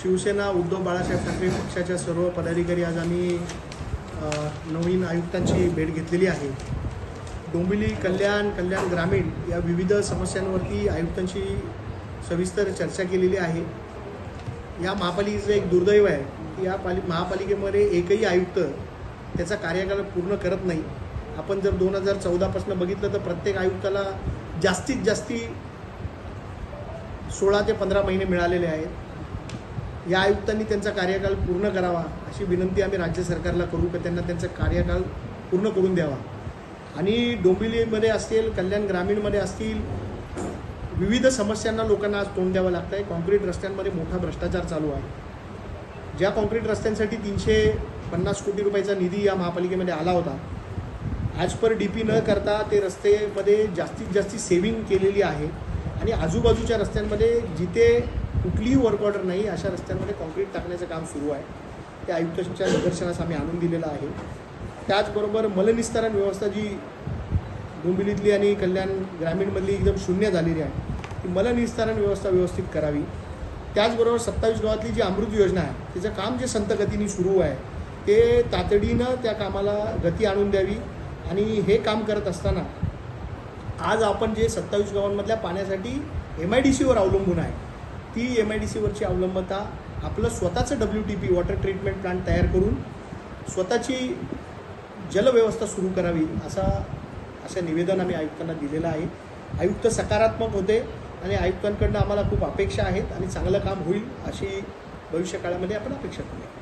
शिवसेना उद्धव बाळासाहेब ठाकरे पक्षाच्या सर्व पदाधिकारी आज आम्ही नवीन आयुक्तांची भेट घेतलेली आहे। डोंबिवली कल्याण ग्रामीण या विविध समस्यांवरती आयुक्तांची सविस्तर चर्चा केलेली आहे। या महापालिकेचं एक दुर्दैव आहे की या महापालिकेमध्ये एकही आयुक्त त्याचा कार्यकाळ पूर्ण करत नाही। आपण जर 2014 पासून बघितलं तर प्रत्येक आयुक्ताला जास्तीत जास्त 16 ते 15 महिने मिळालेले आहेत। या आयुक्तांनी त्यांचा कार्यकाळ पूर्ण करावा अशी विनंती आम्ही राज्य सरकारला करू की त्यांना त्यांचा कार्यकाळ पूर्ण करून द्यावा। आणि डोंबिवलीमध्ये असतील, कल्याण ग्रामीणमध्ये असतील, विविध समस्यांना लोकांना आज तोंड द्यावं लागतं आहे। कॉन्क्रीट रस्त्यांमध्ये मोठा भ्रष्टाचार चालू आहे। ज्या कॉन्क्रीट रस्त्यांसाठी 350 कोटी रुपयाचा निधी या महापालिकेमध्ये आला होता, ॲज पर DP न करता ते रस्तेमध्ये जास्तीत जास्त सेव्हिंग केलेली आहे। आणि आजूबाजूच्या रस्त्यांमध्ये जिथे कुठलीही वर्क ऑर्डर नाही अशा रस्त्यांमध्ये कॉन्क्रीट टाकण्याचं काम सुरू आहे। त्या आयुक्तांच्या निदर्शनास आम्ही आणून दिलेलं आहे। त्याचबरोबर मलनिस्तारण व्यवस्था जी डोंबिवलीतली आणि कल्याण ग्रामीणमधली एकदम शून्य झालेली आहे, ती मलनिस्तारण व्यवस्था व्यवस्थित करावी। त्याचबरोबर 27 गावातली जी अमृत योजना आहे तिचं काम जे संत गतीने सुरू आहे ते तातडीनं त्या कामाला गती आणून द्यावी। आणि हे काम करत असताना आज आपण जे 27 गावांमधल्या पाण्यासाठी MIDCवर अवलंबून आहे, ती MIDCवरची अवलंबता आपलं स्वतःचं WTP वॉटर ट्रीटमेंट प्लांट तयार करून स्वतःची जलव्यवस्था सुरू करावी असं निवेदन आम्ही आयुक्तांना दिलेलं आहे। आयुक्त सकारात्मक होते आणि आयुक्तांकडून आम्हाला खूप अपेक्षा आहेत आणि चांगलं काम होईल अशी भविष्यकाळामध्ये आपण अपेक्षा करूया।